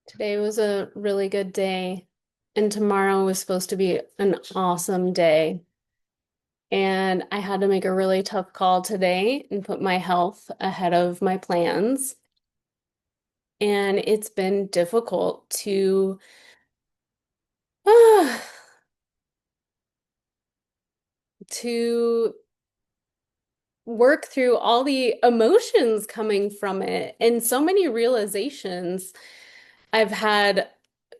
Today was a really good day, and tomorrow was supposed to be an awesome day. And I had to make a really tough call today and put my health ahead of my plans. And it's been difficult to to work through all the emotions coming from it and so many realizations I've had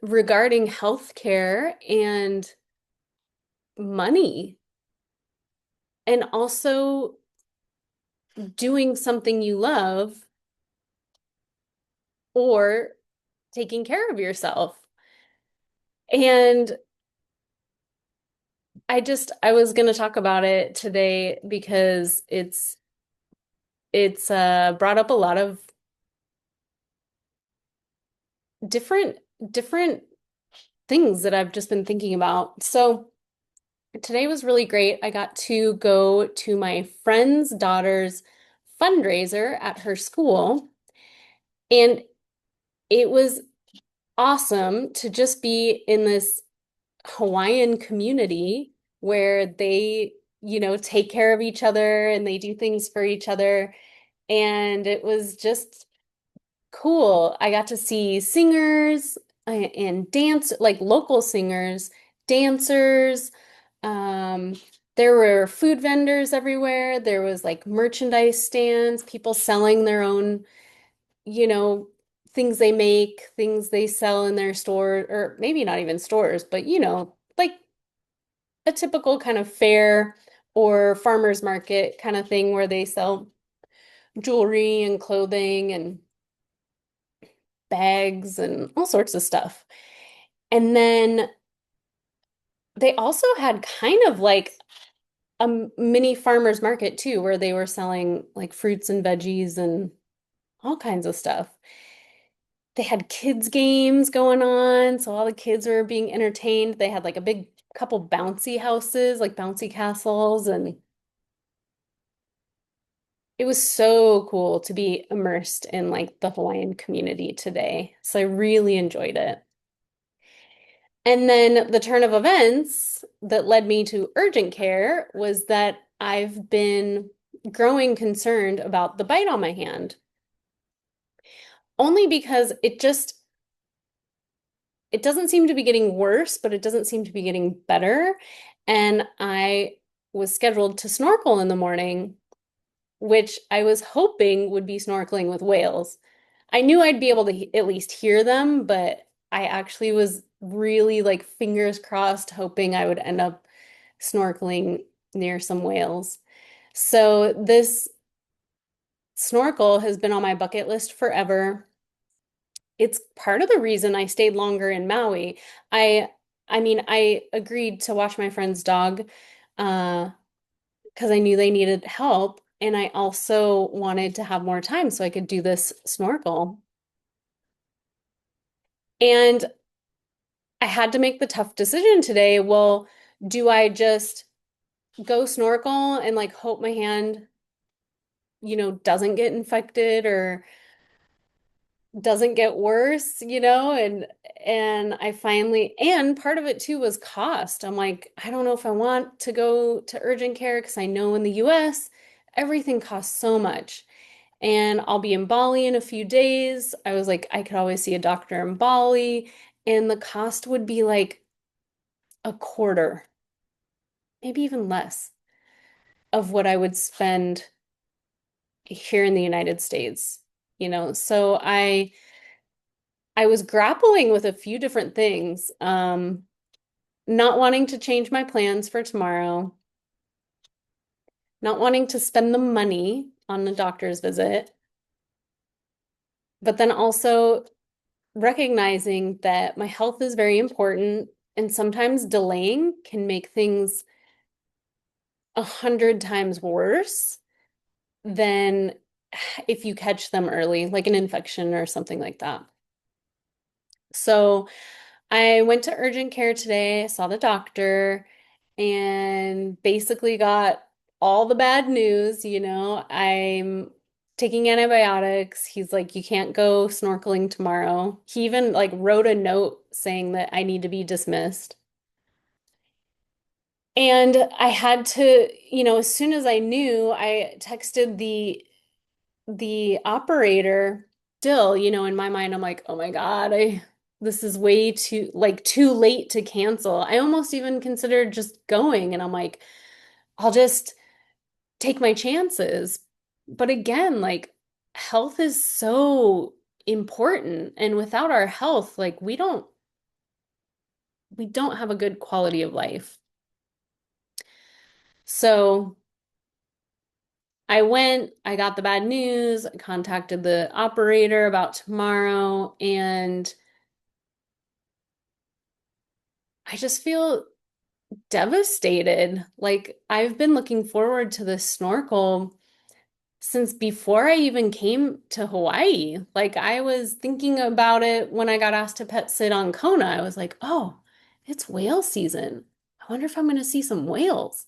regarding healthcare and money, and also doing something you love or taking care of yourself. And I was going to talk about it today because it's brought up a lot of different different things that I've just been thinking about. So today was really great. I got to go to my friend's daughter's fundraiser at her school, and it was awesome to just be in this Hawaiian community where they take care of each other and they do things for each other. And it was just cool. I got to see singers and dance, like local singers, dancers. Um, there were food vendors everywhere. There was like merchandise stands, people selling their own, you know, things they make, things they sell in their store, or maybe not even stores, but like a typical kind of fair or farmers market kind of thing where they sell jewelry and clothing and bags and all sorts of stuff. And then they also had kind of like a mini farmers market too, where they were selling like fruits and veggies and all kinds of stuff. They had kids games going on, so all the kids were being entertained. They had like a big couple bouncy houses, like bouncy castles, and it was so cool to be immersed in like the Hawaiian community today. So I really enjoyed it. And then the turn of events that led me to urgent care was that I've been growing concerned about the bite on my hand, only because it doesn't seem to be getting worse, but it doesn't seem to be getting better. And I was scheduled to snorkel in the morning, which I was hoping would be snorkeling with whales. I knew I'd be able to at least hear them, but I actually was really like fingers crossed, hoping I would end up snorkeling near some whales. So this snorkel has been on my bucket list forever. It's part of the reason I stayed longer in Maui. I I mean, I agreed to watch my friend's dog uh because I knew they needed help, and I also wanted to have more time so I could do this snorkel. And I had to make the tough decision today. Well, do I just go snorkel and like hope my hand, doesn't get infected or doesn't get worse, and I finally, and part of it too was cost. I'm like, I don't know if I want to go to urgent care because I know in the US everything costs so much. And I'll be in Bali in a few days. I was like, I could always see a doctor in Bali, and the cost would be like a quarter, maybe even less of what I would spend here in the United States, So I was grappling with a few different things. Not wanting to change my plans for tomorrow, not wanting to spend the money on the doctor's visit, but then also recognizing that my health is very important, and sometimes delaying can make things 100 times worse than if you catch them early, like an infection or something like that. So I went to urgent care today, saw the doctor, and basically got all the bad news. I'm taking antibiotics. He's like, you can't go snorkeling tomorrow. He even like wrote a note saying that I need to be dismissed. And I had to, as soon as I knew, I texted the operator. Still, in my mind, I'm like, oh my God, this is way too late to cancel. I almost even considered just going, and I'm like, I'll just take my chances. But again, like health is so important, and without our health, like we don't have a good quality of life. So I went, I got the bad news, I contacted the operator about tomorrow, and I just feel devastated. Like I've been looking forward to this snorkel since before I even came to Hawaii. Like I was thinking about it when I got asked to pet sit on Kona. I was like, oh, it's whale season. I wonder if I'm going to see some whales.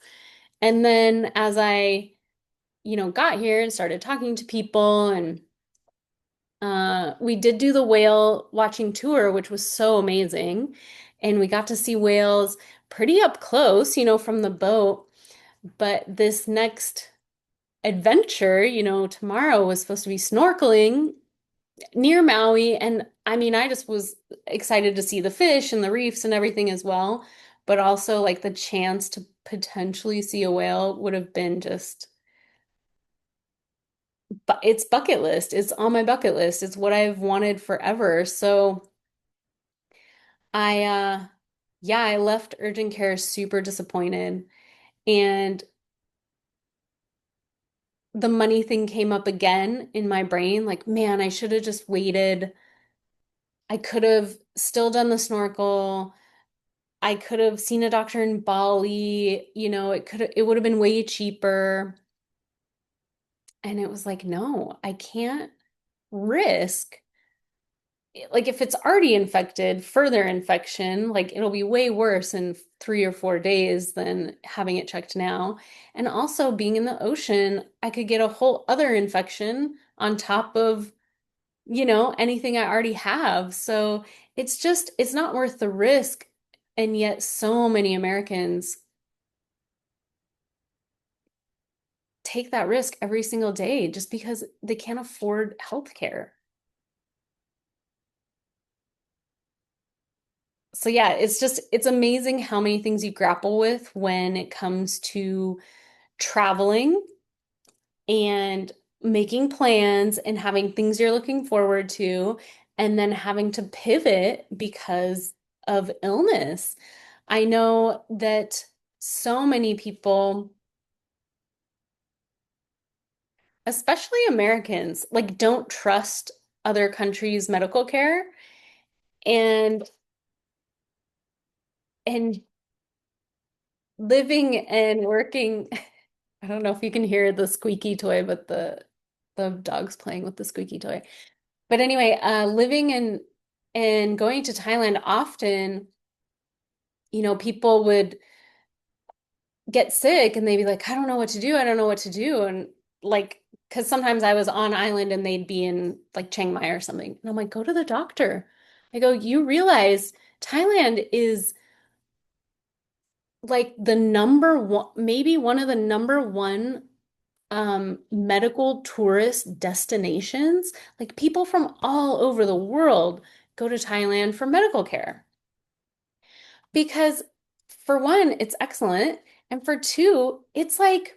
And then as I, got here and started talking to people, and we did do the whale watching tour, which was so amazing. And we got to see whales pretty up close, from the boat. But this next adventure, tomorrow was supposed to be snorkeling near Maui. And I mean, I just was excited to see the fish and the reefs and everything as well. But also, like, the chance to potentially see a whale would have been just, but it's bucket list. It's on my bucket list. It's what I've wanted forever. So yeah, I left urgent care super disappointed. And the money thing came up again in my brain. Like, man, I should have just waited. I could have still done the snorkel. I could have seen a doctor in Bali. It would have been way cheaper. And it was like, no, I can't risk. Like if it's already infected, further infection, like it'll be way worse in 3 or 4 days than having it checked now. And also being in the ocean, I could get a whole other infection on top of, anything I already have. So it's not worth the risk. And yet so many Americans take that risk every single day just because they can't afford healthcare. So yeah, it's amazing how many things you grapple with when it comes to traveling and making plans and having things you're looking forward to, and then having to pivot because of illness. I know that so many people, especially Americans, like don't trust other countries' medical care, and and living and working. I don't know if you can hear the squeaky toy, but the dog's playing with the squeaky toy. But anyway, living and going to Thailand often, people would get sick and they'd be like, I don't know what to do. I don't know what to do. And like, because sometimes I was on island and they'd be in like Chiang Mai or something. And I'm like, go to the doctor. I go, you realize Thailand is like the number one, maybe one of the number one medical tourist destinations. Like people from all over the world go to Thailand for medical care because for one, it's excellent, and for two, it's like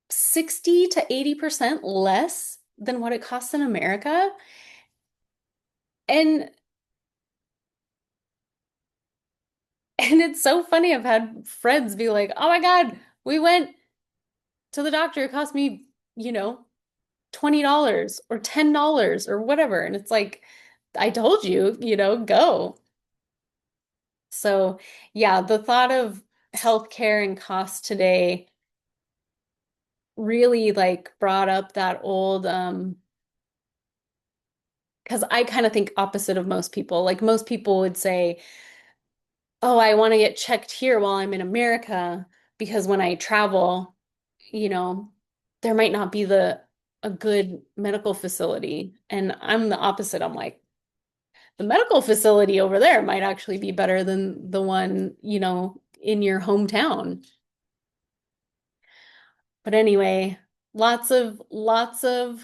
60 to 80% less than what it costs in America. And and it's so funny. I've had friends be like, "Oh my God, we went to the doctor. It cost me, you know, $20 or $10 or whatever." And it's like, I told you, go. So, yeah, the thought of healthcare and cost today really like brought up that old because I kind of think opposite of most people. Like most people would say, "Oh, I want to get checked here while I'm in America because when I travel, you know, there might not be the a good medical facility. And I'm the opposite. I'm like, the medical facility over there might actually be better than the one, in your hometown. But anyway, lots of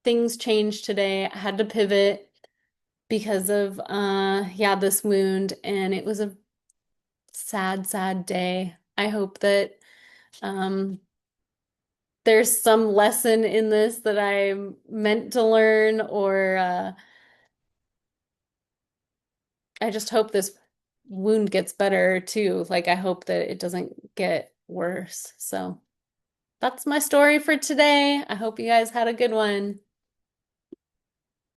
things changed today. I had to pivot because of yeah, this wound, and it was a sad, sad day. I hope that um there's some lesson in this that I'm meant to learn, or I just hope this wound gets better too. Like, I hope that it doesn't get worse. So that's my story for today. I hope you guys had a good one.